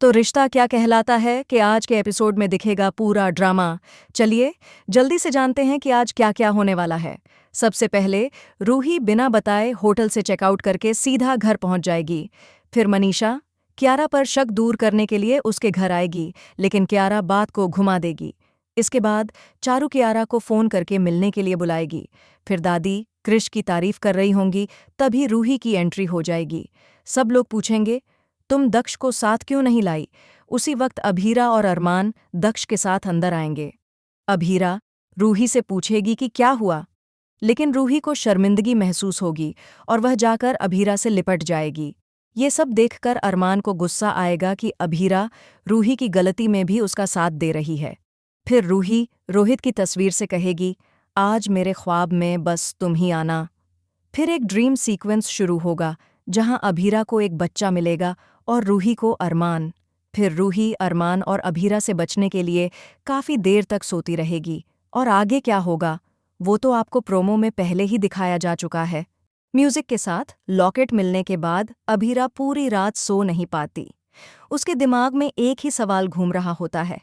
तो रिश्ता क्या कहलाता है कि आज के एपिसोड में दिखेगा पूरा ड्रामा। चलिए जल्दी से जानते हैं कि आज क्या क्या होने वाला है। सबसे पहले रूही बिना बताए होटल से चेकआउट करके सीधा घर पहुंच जाएगी। फिर मनीषा कियारा पर शक दूर करने के लिए उसके घर आएगी, लेकिन कियारा बात को घुमा देगी। इसके बाद चारू कियारा को फोन करके मिलने के लिए बुलाएगी। फिर दादी क्रिश की तारीफ कर रही होंगी, तभी रूही की एंट्री हो जाएगी। सब लोग पूछेंगे तुम दक्ष को साथ क्यों नहीं लाई। उसी वक्त अभीरा और अरमान दक्ष के साथ अंदर आएंगे। अभीरा रूही से पूछेगी कि क्या हुआ, लेकिन रूही को शर्मिंदगी महसूस होगी और वह जाकर अभीरा से लिपट जाएगी। ये सब देखकर अरमान को गुस्सा आएगा कि अभीरा रूही की गलती में भी उसका साथ दे रही है। फिर रूही रोहित की तस्वीर से कहेगी, आज मेरे ख्वाब में बस तुम ही आना। फिर एक ड्रीम सीक्वेंस शुरू होगा जहां अभीरा को एक बच्चा मिलेगा और रूही को अरमान। फिर रूही अरमान और अभीरा से बचने के लिए काफ़ी देर तक सोती रहेगी। और आगे क्या होगा वो तो आपको प्रोमो में पहले ही दिखाया जा चुका है। म्यूजिक के साथ लॉकेट मिलने के बाद अभीरा पूरी रात सो नहीं पाती। उसके दिमाग में एक ही सवाल घूम रहा होता है,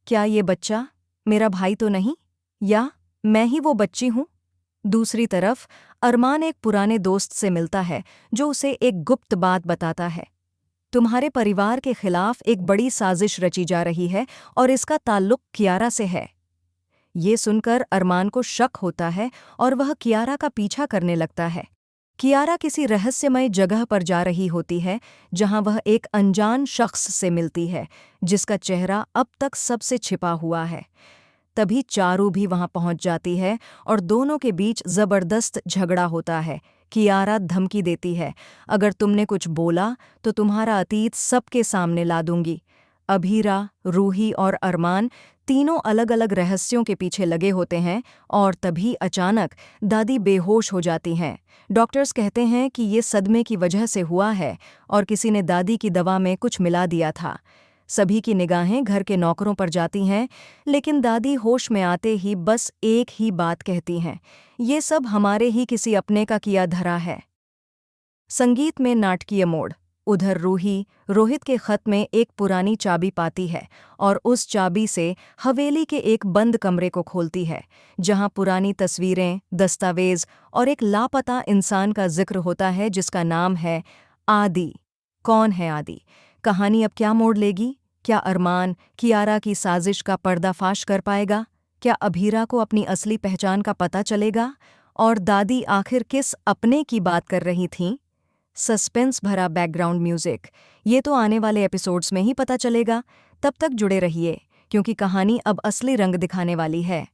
क्या ये बच्चा मेरा भाई तो नहीं, या मैं ही वो बच्ची हूँ। दूसरी तरफ अरमान एक पुराने दोस्त से मिलता है जो उसे एक गुप्त बात बताता है। तुम्हारे परिवार के खिलाफ एक बड़ी साजिश रची जा रही है और इसका ताल्लुक कियारा से है। ये सुनकर अरमान को शक होता है और वह कियारा का पीछा करने लगता है। कियारा किसी रहस्यमय जगह पर जा रही होती है जहां वह एक अनजान शख्स से मिलती है जिसका चेहरा अब तक सबसे छिपा हुआ है। तभी चारू भी वहां पहुंच जाती है और दोनों के बीच जबरदस्त झगड़ा होता है। कियारा धमकी देती है, अगर तुमने कुछ बोला तो तुम्हारा अतीत सबके सामने ला दूंगी। अभीरा, रूही और अरमान तीनों अलग अलग रहस्यों के पीछे लगे होते हैं और तभी अचानक दादी बेहोश हो जाती हैं। डॉक्टर्स कहते हैं कि ये सदमे की वजह से हुआ है और किसी ने दादी की दवा में कुछ मिला दिया था। सभी की निगाहें घर के नौकरों पर जाती हैं, लेकिन दादी होश में आते ही बस एक ही बात कहती हैं, ये सब हमारे ही किसी अपने का किया धरा है। संगीत में नाटकीय मोड़। उधर रूही रोहित के खत में एक पुरानी चाबी पाती है और उस चाबी से हवेली के एक बंद कमरे को खोलती है जहां पुरानी तस्वीरें, दस्तावेज और एक लापता इंसान का जिक्र होता है जिसका नाम है आदि। कौन है आदि? कहानी अब क्या मोड़ लेगी? क्या अरमान कियारा की साजिश का पर्दाफाश कर पाएगा? क्या अभीरा को अपनी असली पहचान का पता चलेगा? और दादी आखिर किस अपने की बात कर रही थीं? सस्पेंस भरा बैकग्राउंड म्यूजिक, ये तो आने वाले एपिसोड्स में ही पता चलेगा। तब तक जुड़े रहिए क्योंकि कहानी अब असली रंग दिखाने वाली है।